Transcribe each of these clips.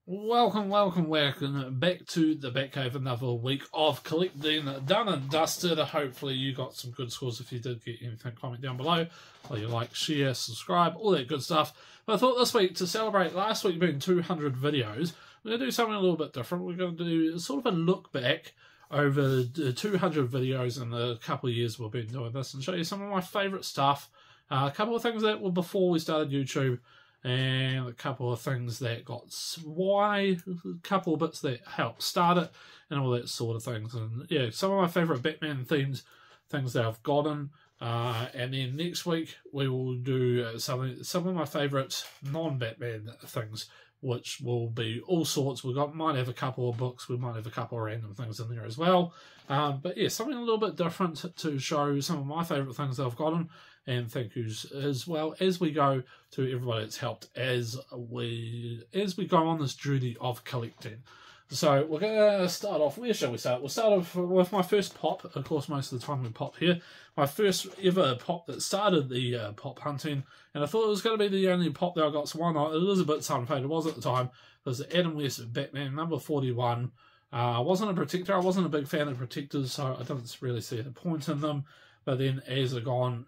Welcome back to the Batcave. Another week of collecting done and dusted. Hopefully you got some good scores. If you did get anything, comment down below. Or you like, share, subscribe, all that good stuff. But I thought this week, to celebrate last week being 200 videos, we're going to do something a little bit different. We're going to do sort of a look back over the 200 videos in the couple of years we've been doing this and show you some of my favourite stuff. A couple of things that were before we started YouTube, and a couple of things that got why, a couple of bits that helped start it, and all that sort of things. And yeah, some of my favourite Batman themes, things that I've gotten. And then next week we will do some of my favourite non-Batman things, which will be all sorts. Might have a couple of books, we might have a couple of random things in there as well. But yeah, something a little bit different to show some of my favourite things that I've gotten. And thank yous as well as we go to everybody that's helped as we go on this journey of collecting. So we're going to start off. Where shall we start? We'll start off with my first pop. Of course, most of the time we pop here. My first ever pop that started the pop hunting, and I thought it was going to be the only pop that I got. So why not? It was a bit sun-faded. It was at the time. It was the Adam West Batman number 41. I wasn't a protector. I wasn't a big fan of protectors, so I didn't really see the point in them. But then as I've gone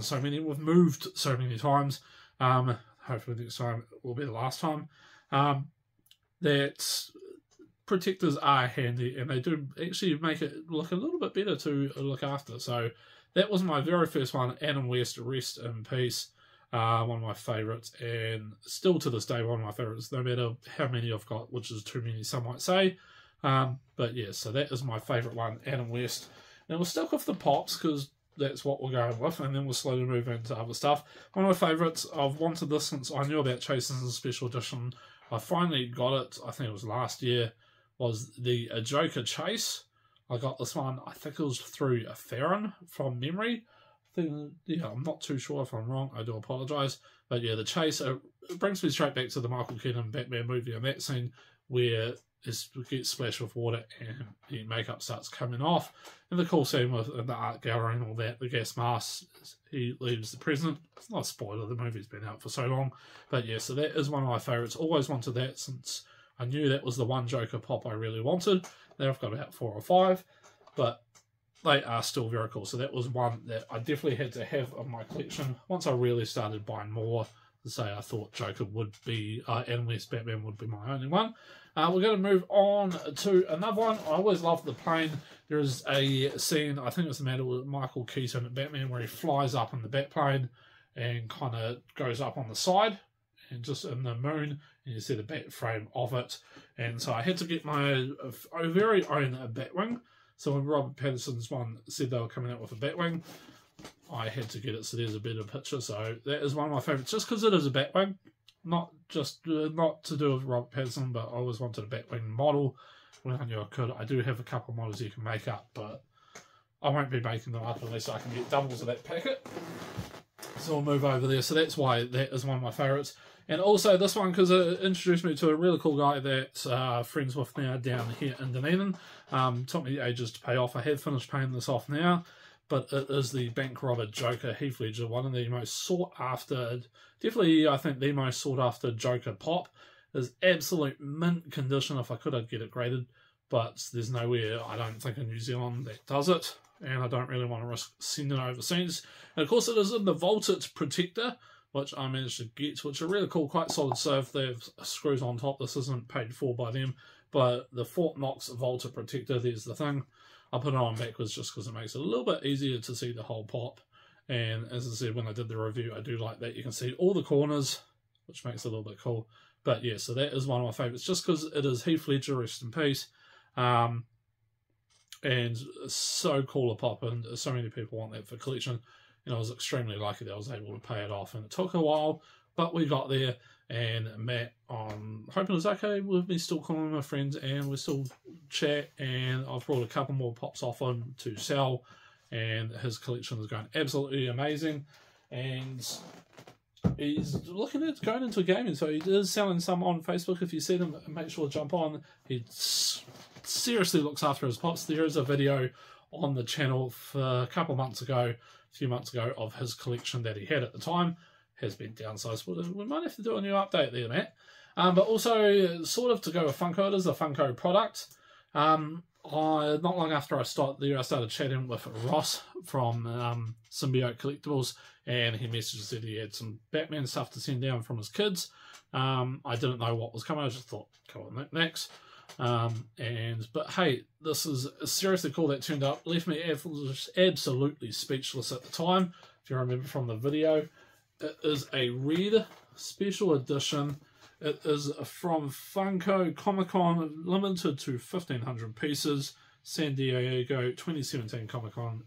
so many, we've moved so many times. Hopefully next time will be the last time. That protectors are handy, and they do actually make it look a little bit better to look after. So that was my very first one, Adam West, rest in peace. One of my favourites, and still to this day one of my favourites, no matter how many I've got, which is too many some might say. But yeah, so that is my favourite one, Adam West. Now we'll stick with the pops because that's what we're going with, and then we'll slowly move into other stuff. One of my favourites, I've wanted this since I knew about Chase's special edition. I finally got it, I think it was last year, was the Joker Chase. I got this one, I think it was through a Farron from memory. Yeah, I'm not too sure if I'm wrong, I do apologise. But yeah, the Chase, it brings me straight back to the Michael Keaton Batman movie, and that scene where it gets splashed with water and the makeup starts coming off. And the cool scene with the art gallery and all that, the gas mask, he leaves the present. It's not a spoiler, the movie's been out for so long. But yeah, so that is one of my favourites. Always wanted that since I knew that was the one Joker pop I really wanted. Now I've got about 4 or 5, but they are still very cool. So that was one that I definitely had to have in my collection. Once I really started buying more, to say I thought Joker would be, Adam West Batman would be my only one. We're going to move on to another one. I always love the plane. There is a scene, I think it's the matter with Michael Keaton at Batman, where he flies up in the Batplane and kind of goes up on the side and just in the moon, and you see the bat frame of it. And so I had to get my very own Batwing. So when Robert Pattinson's one said they were coming out with a Batwing, I had to get it, so there's a better picture. So that is one of my favourites, just because it is a Batwing. Not to do with Robert Pattinson, but I always wanted a Batwing model when I knew I could. I do have a couple of models you can make up, but I won't be making them up unless I can get doubles of that packet. So we'll move over there. So that's why that is one of my favourites. And also this one, because it introduced me to a really cool guy that's friends with now down here in Dunedin. Took me ages to pay off. I have finished paying this off now. But it is the bank robber Joker Heath Ledger, one of the most sought after, definitely I think the most sought after Joker pop. Is absolute mint condition. If I could, I'd get it graded, but there's nowhere, I don't think, in New Zealand that does it, and I don't really want to risk sending it overseas. And of course it is in the vaulted protector, which I managed to get, which are really cool, quite solid serve. They have screws on top. This isn't paid for by them, but the Fort Knox vaulted protector, there's the thing. I put it on backwards just because it makes it a little bit easier to see the whole pop. And as I said when I did the review, I do like that. You can see all the corners, which makes it a little bit cool. But yeah, so that is one of my favourites, just because it is Heath Ledger, rest in peace. And so cool a pop, and so many people want that for collection. And I was extremely lucky that I was able to pay it off. And it took a while, but we got there. And Matt, I'm hoping it's okay with me still calling my friends, and we still chat, and I've brought a couple more pops off him to sell, and his collection is going absolutely amazing, and he's looking at going into gaming, so he is selling some on Facebook. If you see them, make sure to jump on. He seriously looks after his pops. There is a video on the channel for a few months ago, of his collection that he had at the time. Has been downsized. We might have to do a new update there, Matt. But also, sort of to go with Funko, it is a Funko product. Not long after I started chatting with Ross from Symbiote Collectibles, and he messaged said he had some Batman stuff to send down from his kids. I didn't know what was coming. I just thought, come on, next. But hey, this is seriously cool that turned up. Left me absolutely speechless at the time. If you remember from the video, it is a red special edition. It is from Funko Comic-Con, limited to 1,500 pieces. San Diego 2017 Comic-Con,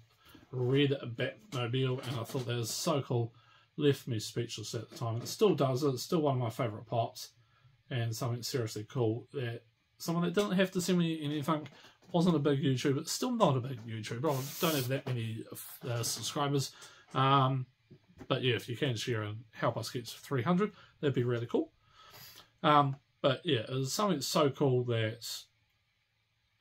red Batmobile, and I thought that was so cool. Left me speechless at the time. It still does. It's still one of my favourite pops, and something seriously cool that someone that didn't have to send me anything, wasn't a big YouTuber, still not a big YouTuber. I don't have that many subscribers. But yeah, if you can share and help us get to 300, that'd be really cool. But yeah, it's something so cool that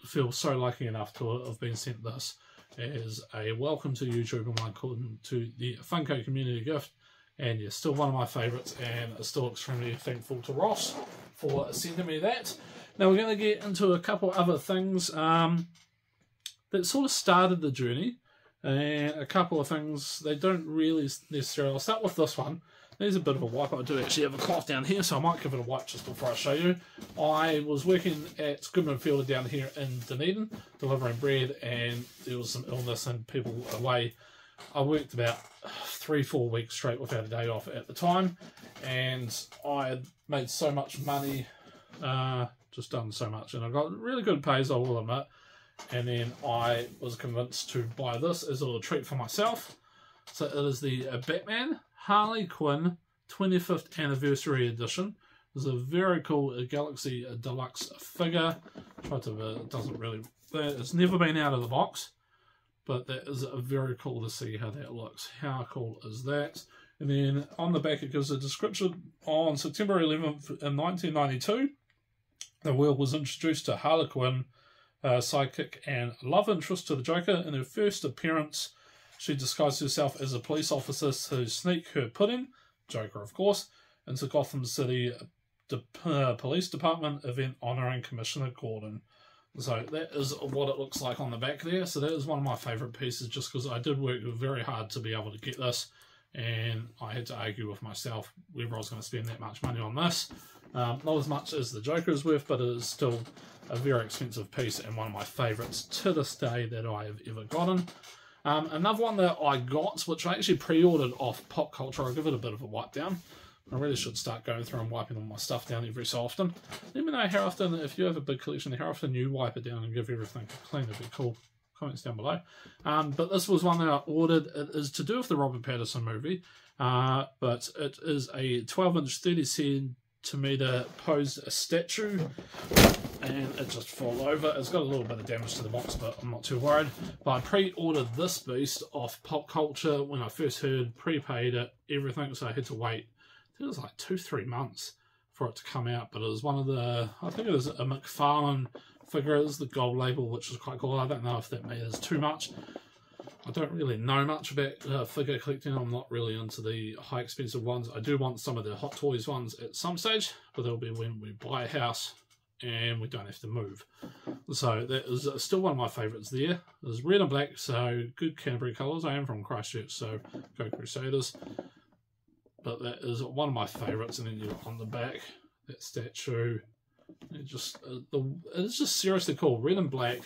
I feel so lucky enough to have been sent this as a welcome to YouTube and welcome to the Funko community gift. And yeah, still one of my favourites, and still extremely thankful to Ross for sending me that. Now we're going to get into a couple other things that sort of started the journey, and a couple of things they don't really necessarily. I'll start with this one. There's a bit of a wipe. I do actually have a cloth down here, so I might give it a wipe just before I show you. I was working at Goodman Fielder down here in Dunedin, delivering bread, and there was some illness and people away. I worked about 3-4 weeks straight without a day off at the time, and I had made so much money, just done so much, and I got really good pays, I will admit. And then I was convinced to buy this as a little treat for myself. So it is the Batman Harley Quinn 25th Anniversary Edition. It's a very cool Galaxy Deluxe figure. It doesn't really, it's never been out of the box, but that is very cool to see how that looks. How cool is that? And then on the back it gives a description. On September 11th in 1992, the world was introduced to Harley Quinn, sidekick and love interest to the Joker. In her first appearance, she disguised herself as a police officer to sneak her pudding, Joker of course, into Gotham City Police Department event honouring Commissioner Gordon. So that is what it looks like on the back there. So that is one of my favourite pieces, just because I did work very hard to be able to get this, and I had to argue with myself whether I was going to spend that much money on this. Not as much as the Joker is worth, but it is still a very expensive piece and one of my favourites to this day that I have ever gotten. Another one that I got, which I actually pre-ordered off Pop Culture, I'll give it a bit of a wipe down. I really should start going through and wiping all my stuff down every so often. Let me know how often, if you have a big collection, how often you wipe it down and give everything a clean. It'd be cool. Comments down below. But this was one that I ordered. It is to do with the Robert Pattinson movie, but it is a 12-inch 30cm posed statue, and it just fell over. It's got a little bit of damage to the box, but I'm not too worried. But I pre-ordered this beast off Pop Culture when I first heard, prepaid it, everything, so I had to wait. It was like 2-3 months for it to come out, but it was one of the, I think it was a McFarlane figure. It was the gold label, which is quite cool. I don't know if that matters too much. I don't really know much about figure collecting. I'm not really into the high expensive ones. I do want some of the Hot Toys ones at some stage, but that'll be when we buy a house and we don't have to move. So that is still one of my favourites there. It's red and black, so good Canterbury colours. I am from Christchurch, so go Crusaders. But that is one of my favourites. And then you've got on the back that statue. It's just seriously cool, red and black,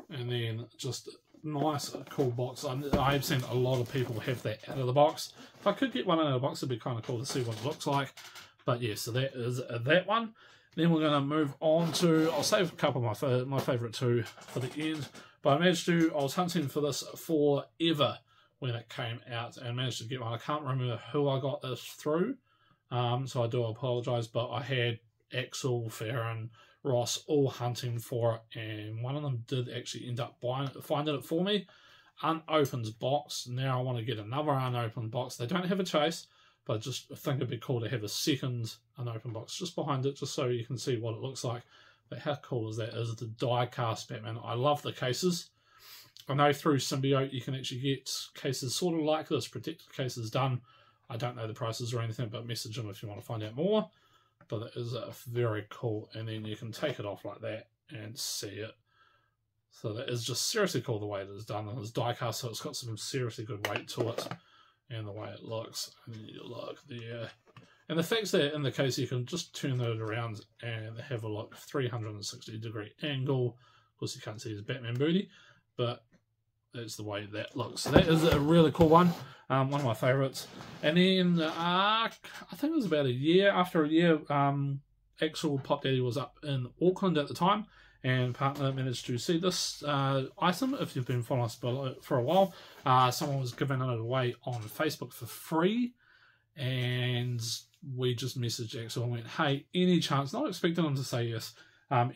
and then just nice, cool box. I have seen a lot of people have that out of the box. If I could get one out of the box, it'd be kind of cool to see what it looks like. But yeah, so that is that one. Then we're going to move on to, I'll save a couple of my favourite two for the end. But I was hunting for this forever when it came out and managed to get one. I can't remember who I got this through, so I do apologise, but I had Axel, Farron, Ross all hunting for it, and one of them did actually end up finding it for me. Unopened box. Now I want to get another unopened box. They don't have a chase, but I just think it'd be cool to have a second unopened box just behind it, just so you can see what it looks like. But how cool is that? Is the die-cast Batman. I love the cases. I know through Symbiote you can actually get cases sort of like this, protected cases done. I don't know the prices or anything, but message them if you want to find out more. but it is very cool. And then you can take it off like that and see it. So that is just seriously cool the way it is done. And it's die cast, so it's got some seriously good weight to it, and the way it looks. And then you look there. And the fact that in the case you can just turn it around and have a look, 360-degree angle. Of course you can't see his Batman booty, but that's the way that looks. So that is a really cool one. One of my favourites. And then I think it was about after a year, actual Pop Daddy was up in Auckland at the time, and partner managed to see this item. If you've been following us for a while, someone was giving it away on Facebook for free, and we just messaged Axel and went, hey, any chance, not expecting him to say yes,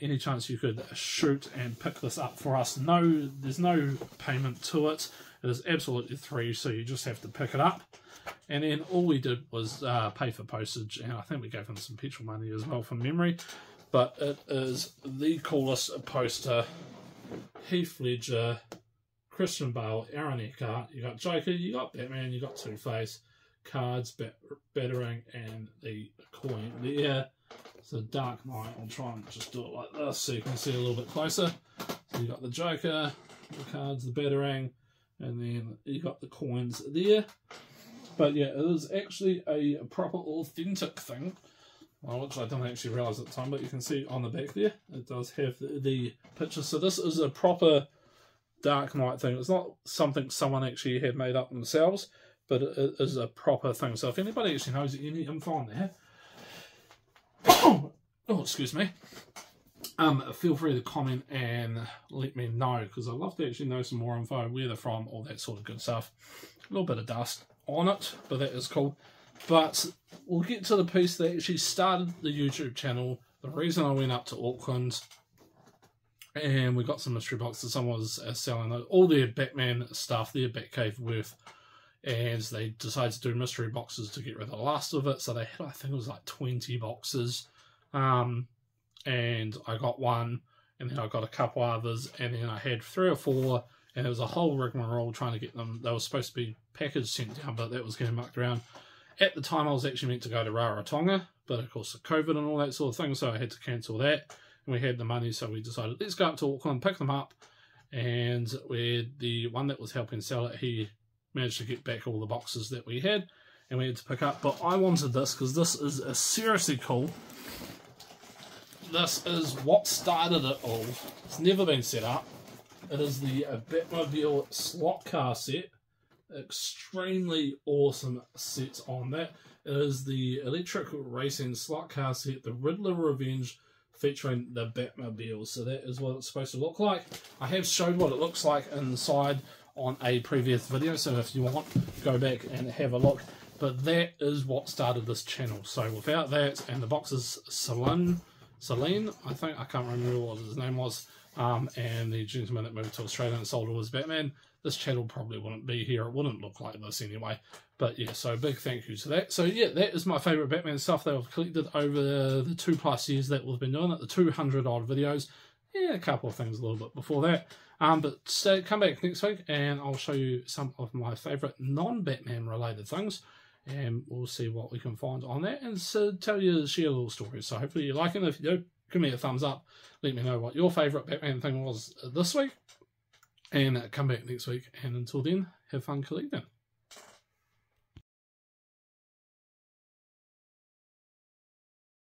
any chance you could shoot and pick this up for us? No, there's no payment to it. It is absolutely free, so you just have to pick it up. And then all we did was pay for postage, and I think we gave him some petrol money as well from memory. But it is the coolest poster. Heath Ledger, Christian Bale, Aaron Eckhart. You got Joker, you got Batman, you got Two-Face, cards, Batarang, and the coin there. So Dark Knight, I'll try and just do it like this so you can see a little bit closer. So you got the Joker, the cards, the Batarang, and then you got the coins there. But yeah, it is actually a proper authentic thing, which I didn't actually realise at the time, but you can see on the back there, it does have the picture. So this is a proper Dark Knight thing. It's not something someone actually had made up themselves, but it is a proper thing. So if anybody actually knows any info on there, oh, excuse me, feel free to comment and let me know, because I'd love to actually know some more info, where they're from, all that sort of good stuff. A little bit of dust on it, but that is cool. But we'll get to the piece that actually started the YouTube channel, the reason I went up to Auckland, and we got some mystery boxes. Someone was selling all their Batman stuff, their Batcave worth, and they decided to do mystery boxes to get rid of the last of it. So they had, I think it was like 20 boxes, and I got one, and then I got a couple others, and then I had 3 or 4, and there was a whole rigmarole trying to get them. They were supposed to be packaged, sent down, but that was getting mucked around. At the time I was actually meant to go to Rarotonga, but of course the COVID and all that sort of thing, so I had to cancel that. And we had the money, so we decided, let's go up to Auckland, pick them up, and the one that was helping sell it, he managed to get back all the boxes that we had, and we had to pick up. But I wanted this because this is seriously cool. This is what started it all. It's never been set up. It is the Batmobile slot car set. Extremely awesome sets on that. It is the electric racing slot car set, the Riddler Revenge, featuring the Batmobile. So that is what it's supposed to look like. I have showed what it looks like inside on a previous video, so if you want, go back and have a look. But that is what started this channel. So without that, and the box is Celine, I think, I can't remember what his name was, and the gentleman that moved to Australia and sold all his Batman, this channel probably wouldn't be here. It wouldn't look like this anyway. But yeah, so big thank you to that. So yeah, that is my favourite Batman stuff that I've collected over the 2+ years that we've been doing it, the 200 odd videos. Yeah, a couple of things a little bit before that. But so come back next week and I'll show you some of my favourite non-Batman related things. And we'll see what we can find on that and so share a little stories. So hopefully you like it. If you do, give me a thumbs up. Let me know what your favourite Batman thing was this week. And come back next week. And until then, have fun collecting.